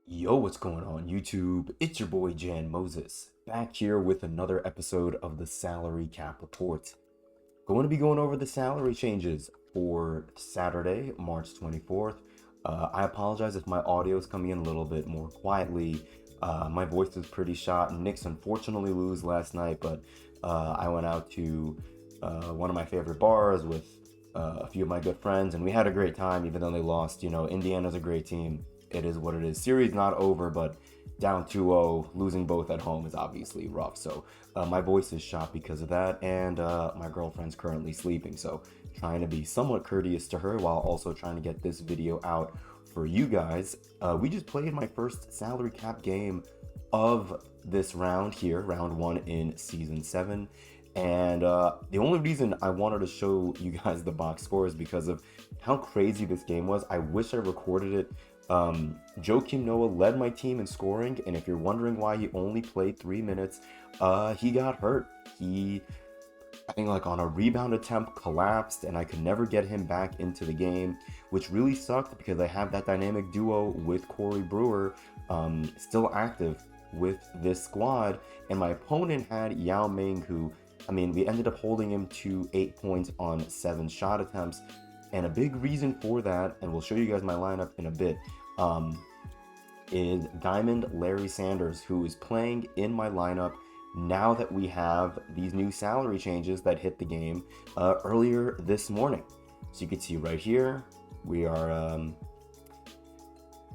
Yo, what's going on YouTube? It's your boy Jan Moses, back here with another episode of the Salary Cap Report. Going to be going over the salary changes for Saturday, March 24th. I apologize if my audio is coming in a little bit more quietly. My voice is pretty shot. Knicks unfortunately lose last night, but I went out to one of my favorite bars with a few of my good friends, and we had a great time even though they lost. You know, Indiana's a great team. It is what it is. Series not over, but down 2-0, losing both at home is obviously rough. So my voice is shot because of that, and my girlfriend's currently sleeping. So trying to be somewhat courteous to her while also trying to get this video out for you guys. We just played my first salary cap game of this round here, round one in season 7. And the only reason I wanted to show you guys the box score is because of how crazy this game was. I wish I recorded it. Joakim Noah led my team in scoring, and if you're wondering why he only played 3 minutes, he got hurt. I think like on a rebound attempt, collapsed, and I could never get him back into the game, which really sucked because I have that dynamic duo with Corey Brewer still active with this squad, and my opponent had Yao Ming, who, I mean, we ended up holding him to 8 points on 7 shot attempts. And a big reason for that, and we'll show you guys my lineup in a bit, is Diamond Larry Sanders, who is playing in my lineup now that we have these new salary changes that hit the game earlier this morning. So you can see right here, we are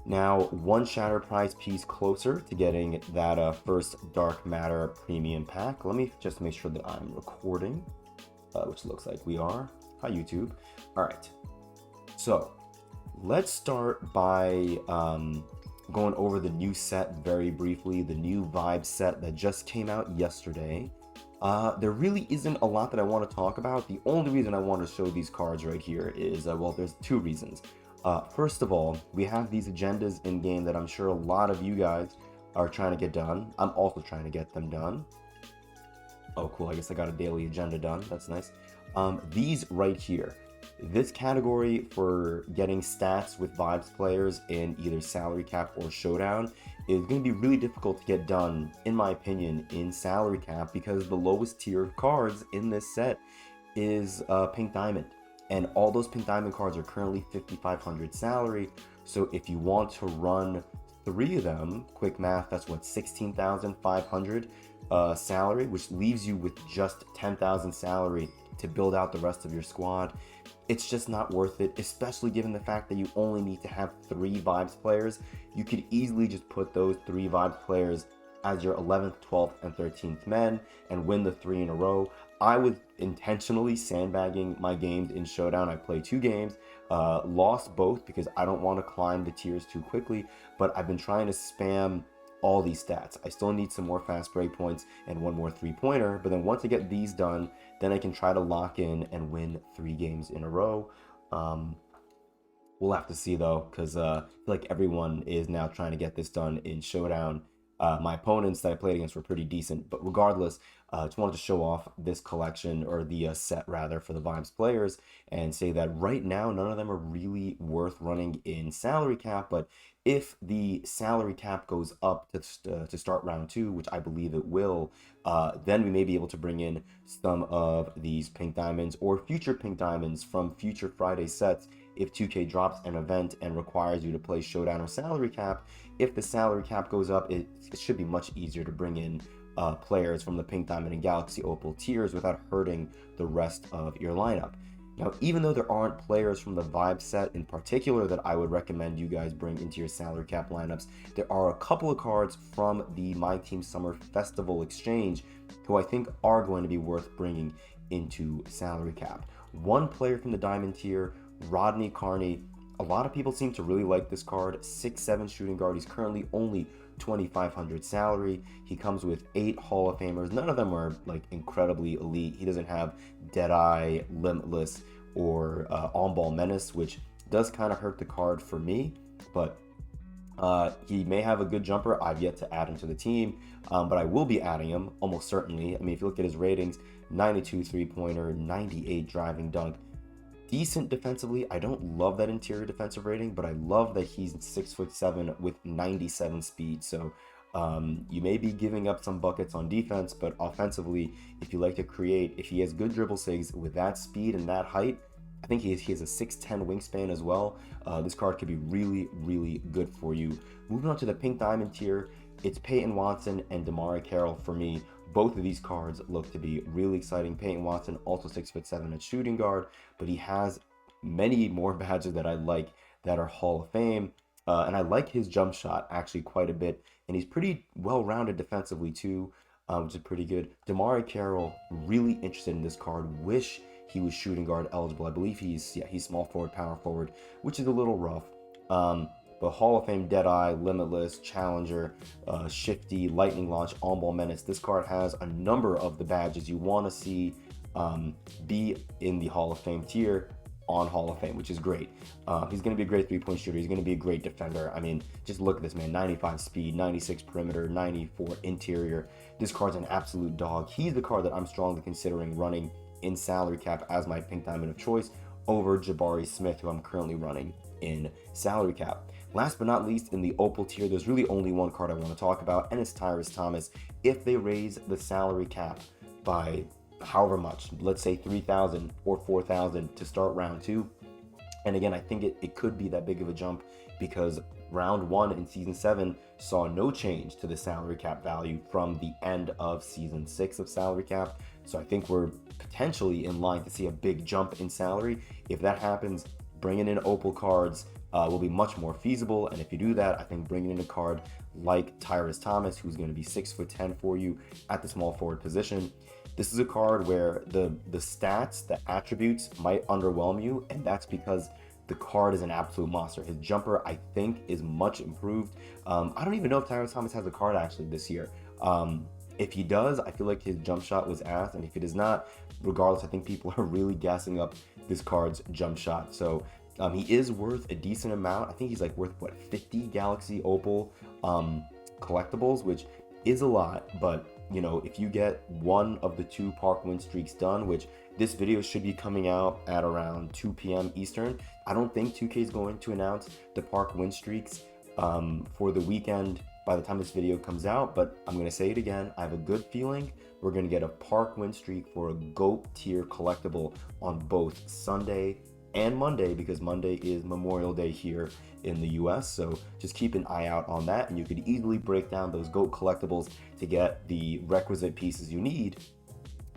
now one Shatter Prize piece closer to getting that first Dark Matter premium pack. Let me just make sure that I'm recording, which looks like we are. Hi, YouTube. All right. So let's start by going over the new set very briefly, the new vibe set that just came out yesterday. There really isn't a lot that I want to talk about. The only reason I want to show these cards right here is, well, there's 2 reasons. First of all, we have these agendas in game that I'm sure a lot of you guys are trying to get done. I'm also trying to get them done. Oh, cool. I guess I got a daily agenda done. That's nice. These right here. This category for getting stats with Vibes players in either Salary Cap or Showdown is going to be really difficult to get done, in my opinion, in Salary Cap because the lowest tier of cards in this set is Pink Diamond. And all those Pink Diamond cards are currently 5,500 salary. So if you want to run 3 of them, quick math, that's what, 16,500 salary, which leaves you with just 10,000 salary to build out the rest of your squad. It's just not worth it, especially given the fact that you only need to have 3 Vibes players. You could easily just put those 3 Vibes players as your 11th, 12th, and 13th men and win the 3 in a row. I was intentionally sandbagging my games in Showdown. I played 2 games, lost both because I don't want to climb the tiers too quickly, but I've been trying to spam all these stats. I still need some more fast break points and 1 more 3-pointer, but then once I get these done, then I can try to lock in and win 3 games in a row. We'll have to see though, because I feel like everyone is now trying to get this done in Showdown. My opponents that I played against were pretty decent, but regardless, just wanted to show off this collection, or the set rather, for the Vibes players, and say that right now none of them are really worth running in Salary Cap, but if the Salary Cap goes up to start round 2, which I believe it will, then we may be able to bring in some of these Pink Diamonds or future Pink Diamonds from future Friday sets if 2K drops an event and requires you to play Showdown or Salary Cap. If the Salary Cap goes up, it should be much easier to bring in players from the Pink Diamond and Galaxy Opal tiers without hurting the rest of your lineup. Now, even though there aren't players from the Vibe set in particular that I would recommend you guys bring into your Salary Cap lineups, there are a couple of cards from the MyTeam Summer Festival Exchange who I think are going to be worth bringing into Salary Cap. One player from the Diamond tier, Rodney Carney. A lot of people seem to really like this card. 6'7" shooting guard. He's currently only 2,500 salary. He comes with 8 Hall of Famers. None of them are like incredibly elite. He doesn't have Deadeye, Limitless, or On-Ball Menace, which does kind of hurt the card for me, but he may have a good jumper. I've yet to add him to the team, but I will be adding him almost certainly. I mean, if you look at his ratings, 92 3-pointer, 98 driving dunk, decent defensively. I don't love that interior defensive rating, but I love that he's 6'7" with 97 speed. So you may be giving up some buckets on defense, but offensively, if you like to create, if he has good dribble sigs with that speed and that height, I think he has a 6'10" wingspan as well. This card could be really, really good for you. Moving on to the pink diamond tier, it's Peyton Watson and Damari Carroll for me. Both of these cards look to be really exciting. Peyton Watson, also 6'7" at shooting guard, but he has many more badges that I like that are Hall of Fame. And I like his jump shot actually quite a bit. And he's pretty well-rounded defensively too, which is pretty good. Damari Carroll, really interested in this card. Wish he was shooting guard eligible. I believe he's small forward, power forward, which is a little rough. But Hall of Fame, Deadeye, Limitless, Challenger, Shifty, Lightning Launch, On-Ball Menace. This card has a number of the badges you want to see be in the Hall of Fame tier on Hall of Fame, which is great. He's going to be a great three-point shooter. He's going to be a great defender. I mean, just look at this man, 95 speed, 96 perimeter, 94 interior. This card's an absolute dog. He's the card that I'm strongly considering running in salary cap as my pink diamond of choice over Jabari Smith, who I'm currently running in salary cap. Last but not least, in the Opal tier, there's really only one card I want to talk about, and it's Tyrus Thomas. If they raise the salary cap by however much, let's say 3,000 or 4,000 to start round 2, and again, I think it could be that big of a jump because round 1 in season 7 saw no change to the salary cap value from the end of season 6 of salary cap. So I think we're potentially in line to see a big jump in salary. If that happens, bringing in Opal cards will be much more feasible. And if you do that, I think bringing in a card like Tyrus Thomas, who's going to be 6'10" for you at the small forward position. This is a card where the stats, the attributes might underwhelm you, and that's because the card is an absolute monster. His jumper, I think, is much improved. I don't even know if Tyrus Thomas has a card actually this year. If he does, I feel like his jump shot was ass, and if he does not, regardless, I think people are really gassing up this card's jump shot. So he is worth a decent amount. I think he's like worth, what, 50 Galaxy Opal collectibles, which is a lot, but you know, if you get one of the 2 park win streaks done, which this video should be coming out at around 2 p.m. Eastern. I don't think 2K is going to announce the park win streaks for the weekend by the time this video comes out, but I'm going to say it again. I have a good feeling we're going to get a park win streak for a GOAT tier collectible on both Sunday and Monday, because Monday is Memorial Day here in the US. So just keep an eye out on that, and you could easily break down those GOAT collectibles to get the requisite pieces you need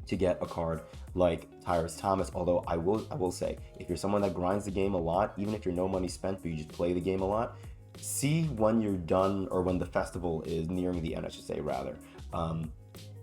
to get a card like Tyrus Thomas. Although I will say, if you're someone that grinds the game a lot, even if you're no money spent but you just play the game a lot, see when you're done, or when the festival is nearing the end, I should say, rather.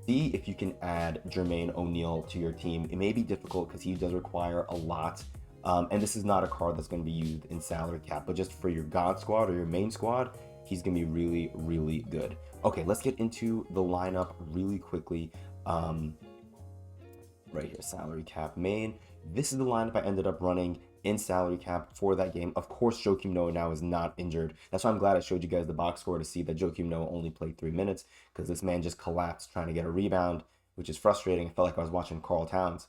See if you can add Jermaine O'Neal to your team. It may be difficult because he does require a lot. And this is not a card that's going to be used in salary cap, but just for your God squad or your main squad, he's going to be really, really good. Okay, let's get into the lineup really quickly. Right here, salary cap main. This is the lineup I ended up running in salary cap for that game. Of course, Joakim Noah now is not injured. That's why I'm glad I showed you guys the box score to see that Joakim Noah only played 3 minutes, because this man just collapsed trying to get a rebound, which is frustrating. I felt like I was watching Carl Towns.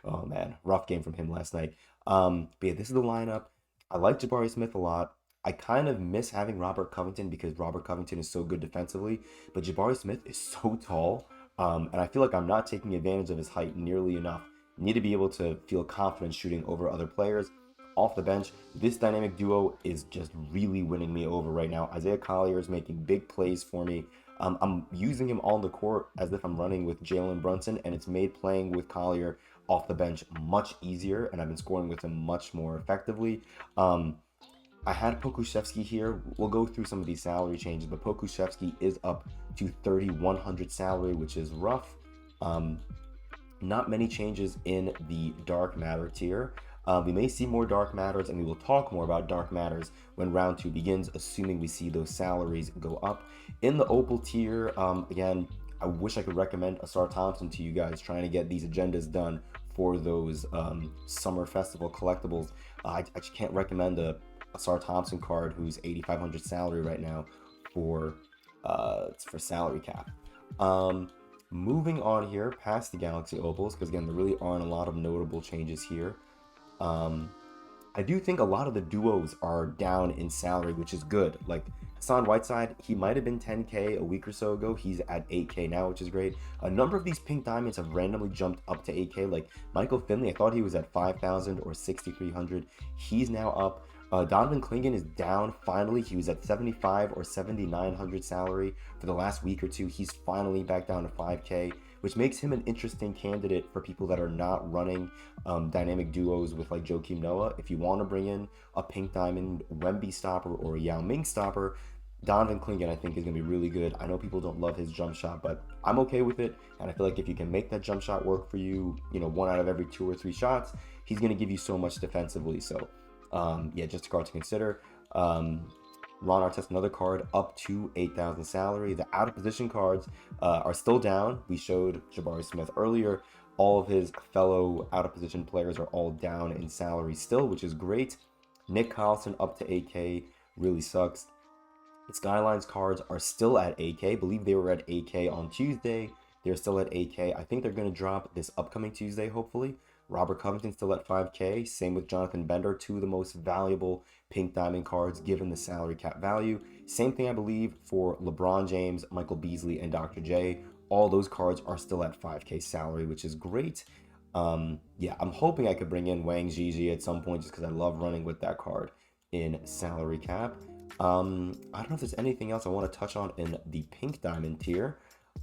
Oh man, rough game from him last night. But yeah, this is the lineup. I like Jabari Smith a lot. I kind of miss having Robert Covington because Robert Covington is so good defensively, but Jabari Smith is so tall, and I feel like I'm not taking advantage of his height nearly enough. Need to be able to feel confident shooting over other players. Off the bench, this dynamic duo is just really winning me over right now. Isaiah Collier is making big plays for me. I'm using him on the court as if I'm running with Jalen Brunson, and it's made playing with Collier off the bench much easier, and I've been scoring with him much more effectively. I had Pokusevski here. We'll go through some of these salary changes, but Pokusevski is up to 3,100 salary, which is rough. Not many changes in the Dark Matter tier. We may see more Dark Matters, and we will talk more about Dark Matters when round 2 begins, assuming we see those salaries go up. In the Opal tier, again, I wish I could recommend Asar Thompson to you guys trying to get these agendas done for those summer festival collectibles. I just can't recommend a Asar Thompson card who's 8,500 salary right now for salary cap. Moving on here past the Galaxy Opals, because again, there really aren't a lot of notable changes here. I do think a lot of the duos are down in salary, which is good. Like Hassan Whiteside, he might have been 10K a week or so ago. He's at 8K now, which is great. A number of these pink diamonds have randomly jumped up to 8K. Like Michael Finley, I thought he was at 5,000 or 6,300. He's now up. Donovan Clingan is down finally. He was at 75 or 7,900 salary for the last week or two. He's finally back down to 5K, which makes him an interesting candidate for people that are not running dynamic duos with like Joakim Noah. If you want to bring in a pink diamond Wemby stopper or a Yao Ming stopper, Donovan Clingan I think is going to be really good. I know people don't love his jump shot, but I'm okay with it. And I feel like if you can make that jump shot work for you, you know, 1 out of every 2 or 3 shots, he's going to give you so much defensively. So yeah, just a card to consider. Ron Artest, another card up to 8,000 salary. The out of position cards are still down. We showed Jabari Smith earlier. All of his fellow out of position players are all down in salary still, which is great. Nick Collison up to 8K really sucks. Skylines cards are still at 8K. I believe they were at 8K on Tuesday. They're still at 8K. I think they're going to drop this upcoming Tuesday, hopefully. Robert Covington still at 5K. Same with Jonathan Bender, 2 of the most valuable pink diamond cards given the salary cap value. Same thing, I believe, for LeBron James, Michael Beasley, and Dr. J. All those cards are still at 5K salary, which is great. Yeah, I'm hoping I could bring in Wang Zhizhi at some point just because I love running with that card in salary cap. I don't know if there's anything else I want to touch on in the pink diamond tier.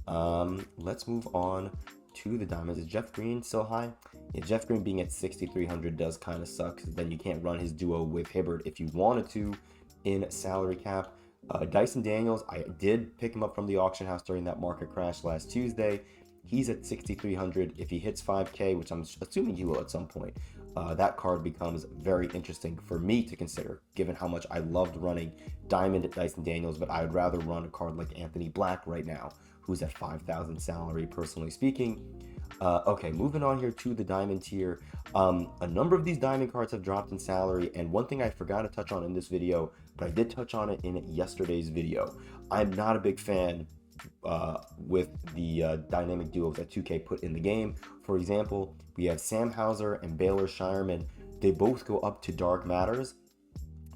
Let's move on to the diamonds. Is Jeff Green still high? Yeah, Jeff Green being at 6,300 does kind of suck because then you can't run his duo with Hibbert if you wanted to in salary cap. Dyson Daniels, I did pick him up from the auction house during that market crash last Tuesday. He's at 6,300. If he hits 5K, which I'm assuming he will at some point, that card becomes very interesting for me to consider, given how much I loved running Diamond at Dyson Daniels, but I would rather run a card like Anthony Black right now, who's at 5,000 salary, personally speaking. Okay, moving on here to the diamond tier. A number of these diamond cards have dropped in salary, and one thing I forgot to touch on in this video, but I did touch on it in yesterday's video. I'm not a big fan with the dynamic duos that 2K put in the game. For example, we have Sam Hauser and Baylor Shireman. They both go up to Dark Matters,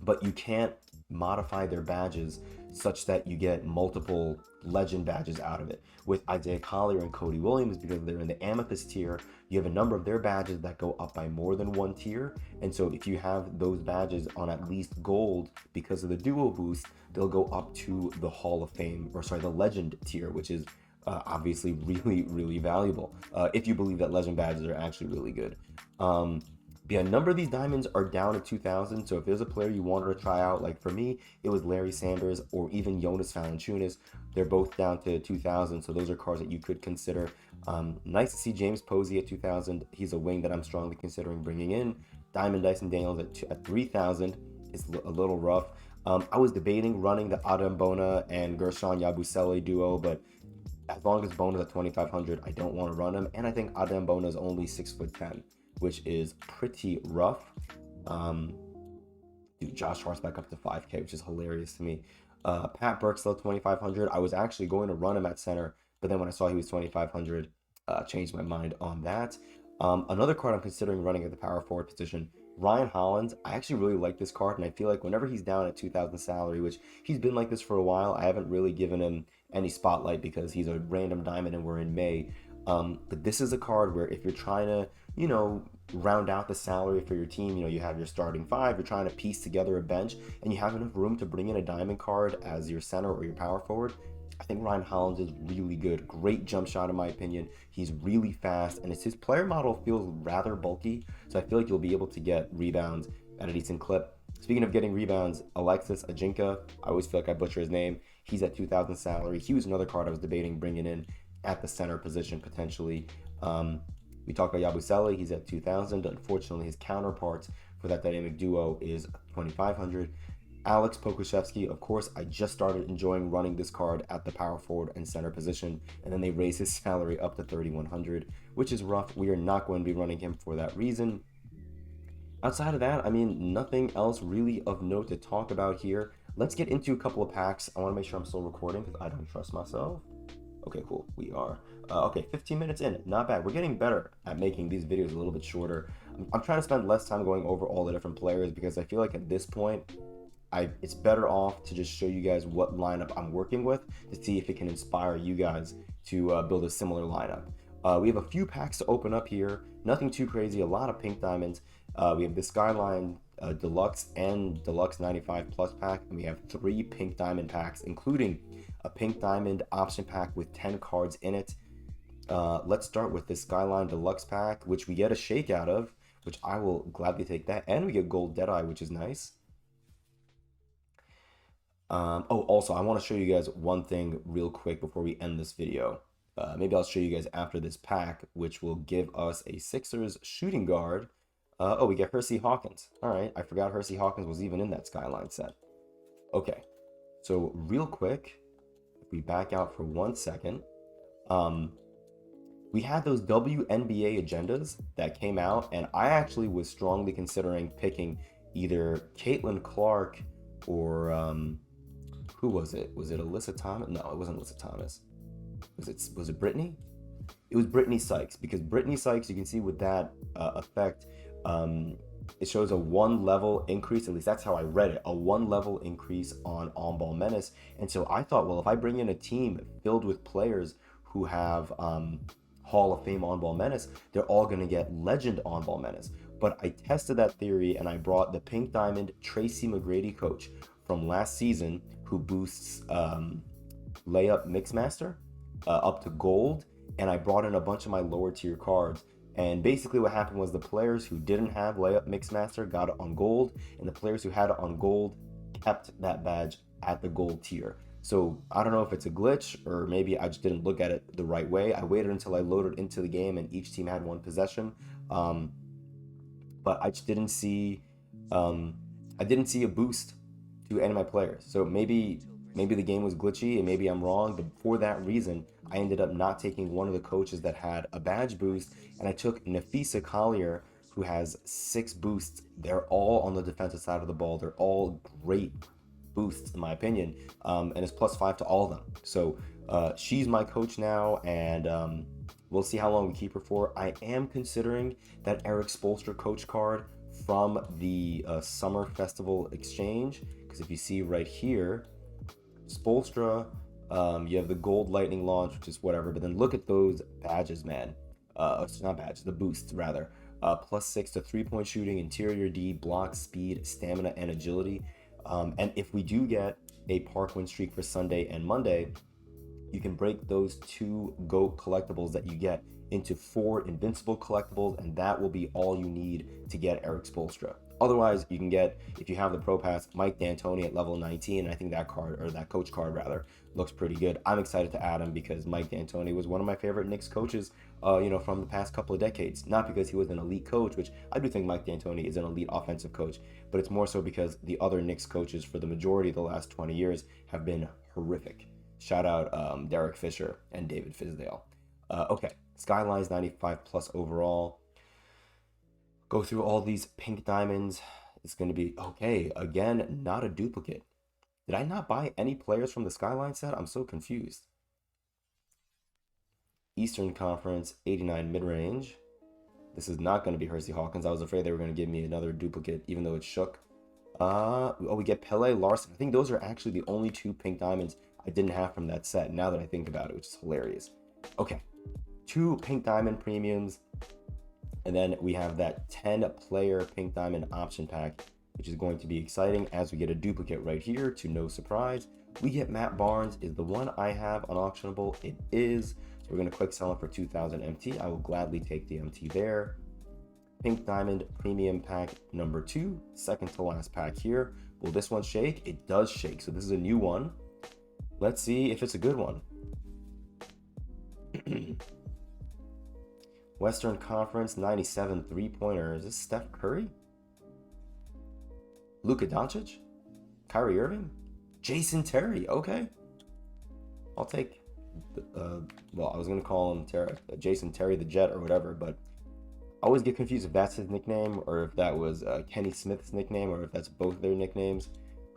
but you can't modify their badges such that you get multiple legend badges out of it. With Isaiah Collier and Cody Williams, because they're in the Amethyst tier, you have a number of their badges that go up by more than 1 tier. And so if you have those badges on at least gold because of the duo boost, they'll go up to the Hall of Fame, or sorry, the legend tier, which is obviously really valuable if you believe that legend badges are actually really good. Yeah, a number of these diamonds are down at 2,000, so if there's a player you wanted to try out, like for me, it was Larry Sanders or even Jonas Valanciunas. They're both down to 2,000, so those are cards that you could consider. Nice to see James Posey at 2,000. He's a wing that I'm strongly considering bringing in. Diamond Dyson Daniels at 3,000 is a little rough. I was debating running the Adem Bona and Gershon Yabusele duo, but as long as Bona's at 2,500, I don't want to run him, and I think Adem Bona is only 6'10", which is pretty rough. Dude, Josh Hart's back up to 5K, which is hilarious to me. Pat Burke still 2,500. I was actually going to run him at center, but then when I saw he was 2,500, changed my mind on that. Another card I'm considering running at the power forward position, Ryan Hollins. I actually really like this card, and I feel like whenever he's down at 2,000 salary, which he's been like this for a while, I haven't really given him any spotlight because he's a random diamond and we're in May. But this is a card where if you're trying to, you know, round out the salary for your team, you know, you have your starting 5, you're trying to piece together a bench, and you have enough room to bring in a diamond card as your center or your power forward, I think Ryan Hollins is really good. Great jump shot in my opinion. He's really fast, and his player model feels rather bulky, so I feel like you'll be able to get rebounds at a decent clip. Speaking of getting rebounds, Alexis Ajinka, I always feel like I butcher his name. He's at 2,000 salary. He was another card I was debating bringing in at the center position potentially. We talked about Yabusele, he's at 2,000. Unfortunately, his counterpart for that dynamic duo is 2,500. Alex Pokuševski, of course, I just started enjoying running this card at the power forward and center position, and then they raised his salary up to 3,100, which is rough. We are not going to be running him for that reason. Outside of that, I mean, nothing else really of note to talk about here. Let's get into a couple of packs. I want to make sure I'm still recording because I don't trust myself. Okay, cool. We are. Okay, 15 minutes in. Not bad. We're getting better at making these videos a little bit shorter. I'm trying to spend less time going over all the different players because I feel like at this point, it's better off to just show you guys what lineup I'm working with to see if it can inspire you guys to build a similar lineup. We have a few packs to open up here. Nothing too crazy. A lot of pink diamonds. We have the Skyline Deluxe and Deluxe 95 Plus pack, and we have 3 pink diamond packs, including a pink diamond option pack with 10 cards in it. Let's start with the Skyline Deluxe pack, which we get a shake out of, which I will gladly take that, and we get Gold Deadeye, which is nice. Oh, also, I want to show you guys one thing real quick before we end this video. Maybe I'll show you guys after this pack, which will give us a Sixers shooting guard. Oh, we get Hersey Hawkins. All right, I forgot Hersey Hawkins was even in that Skyline set. Okay, so real quick, if we back out for 1 second, we had those WNBA agendas that came out, and I actually was strongly considering picking either Caitlin Clark or who was it? Was it Alyssa Thomas? No, it wasn't Alyssa Thomas. Was it Brittany? It was Brittany Sykes, because Brittany Sykes, you can see with that effect, it shows a 1 level increase. At least that's how I read it, a 1 level increase on ball menace. And so I thought, well, if I bring in a team filled with players who have Hall of Fame on ball menace, they're all going to get legend on ball menace. But I tested that theory, and I brought the pink diamond Tracy McGrady coach from last season, who boosts layup mixmaster up to gold, and I brought in a bunch of my lower tier cards. And basically what happened was the players who didn't have layup mixmaster got it on gold, and the players who had it on gold kept that badge at the gold tier. So I don't know if it's a glitch, or maybe I just didn't look at it the right way. I waited until I loaded into the game and each team had 1 possession, but I just didn't see a boost to any of my players. So maybe the game was glitchy, and maybe I'm wrong, but for that reason, I ended up not taking one of the coaches that had a badge boost, and I took Nafisa Collier, who has 6 boosts. They're all on the defensive side of the ball. They're all great boosts, in my opinion, and it's +5 to all of them. So she's my coach now, and we'll see how long we keep her for. I am considering that Eric Spoelstra coach card from the Summer Festival Exchange, because if you see right here, Spoelstra, you have the gold lightning launch, which is whatever, but then look at those badges, man. It's not badges, the boosts rather. +6 to 3-point shooting, interior D, block, speed, stamina, and agility. And if we do get a park win streak for Sunday and Monday, you can break those 2 GOAT collectibles that you get into 4 invincible collectibles, and that will be all you need to get Eric Spoelstra. Otherwise, you can get, if you have the Pro Pass, Mike D'Antoni at level 19. I think that card, or that coach card rather, looks pretty good. I'm excited to add him because Mike D'Antoni was one of my favorite Knicks coaches, from the past couple of decades. Not because he was an elite coach, which I do think Mike D'Antoni is an elite offensive coach, but it's more so because the other Knicks coaches for the majority of the last 20 years have been horrific. Shout out Derek Fisher and David Fizdale. Okay, Skylines 95 plus overall. Go through all these pink diamonds. It's going to be okay. Again, not a duplicate. Did I not buy any players from the Skyline set? I'm so confused. Eastern Conference 89 mid-range. This is not going to be Hersey Hawkins. I was afraid they were going to give me another duplicate, even though it shook. Oh, we get Pele Larson. I think those are actually the only 2 pink diamonds I didn't have from that set, now that I think about it, which is hilarious. Okay, 2 pink diamond premiums. And then we have that 10-player pink diamond option pack, which is going to be exciting as we get a duplicate right here, to no surprise. We get Matt Barnes. Is the one I have unauctionable? It is. So we're going to quick sell it for 2,000 MT. I will gladly take the MT there. Pink diamond premium pack number 2, second to last pack here. Will this one shake? It does shake. So this is a new one. Let's see if it's a good one. Western Conference 97 3-pointer. Is this Steph Curry? Luka Doncic? Kyrie Irving? Jason Terry. Okay. I'll take, well, I was going to call him Jason Terry the Jet or whatever, but I always get confused if that's his nickname or if that was Kenny Smith's nickname or if that's both their nicknames.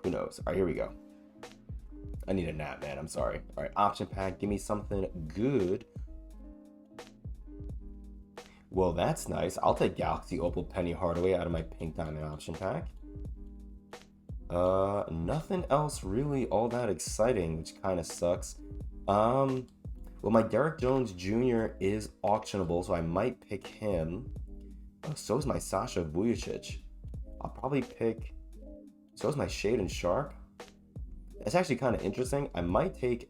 Who knows? All right, here we go. I need a nap, man. I'm sorry. All right, option pack. Give me something good. Well, that's nice. I'll take Galaxy Opal Penny Hardaway out of my pink diamond option pack. Nothing else really all that exciting, which kind of sucks. Well, my Derek Jones Jr. is auctionable, so I might pick him. Oh, so is my Sasha Vujicic. I'll probably pick. So is my Shaden Sharp. That's actually kind of interesting. I might take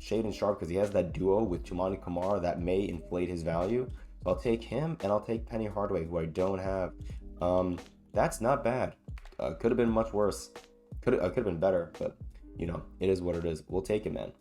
Shaden Sharp because he has that duo with Chumani Kamara that may inflate his value. So I'll take him, and I'll take Penny Hardaway, who I don't have. That's not bad. Could have been much worse. Could have been better, but you know, it is what it is. We'll take it, man.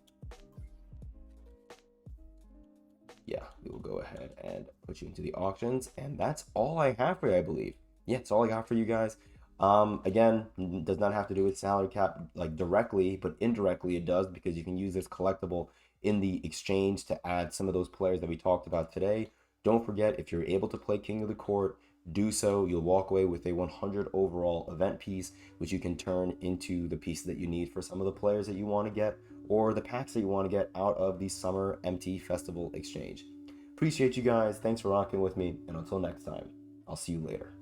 Yeah, we will go ahead and put you into the auctions, and that's all I have for you, I believe. Yeah, it's all I got for you guys. Again, does not have to do with salary cap like directly, but indirectly it does, because you can use this collectible in the exchange to add some of those players that we talked about today. Don't forget, if you're able to play King of the Court, do so. You'll walk away with a 100 overall event piece, which you can turn into the piece that you need for some of the players that you want to get, or the packs that you want to get out of the Summer MT Festival exchange. Appreciate you guys. Thanks for rocking with me, and until next time, I'll see you later.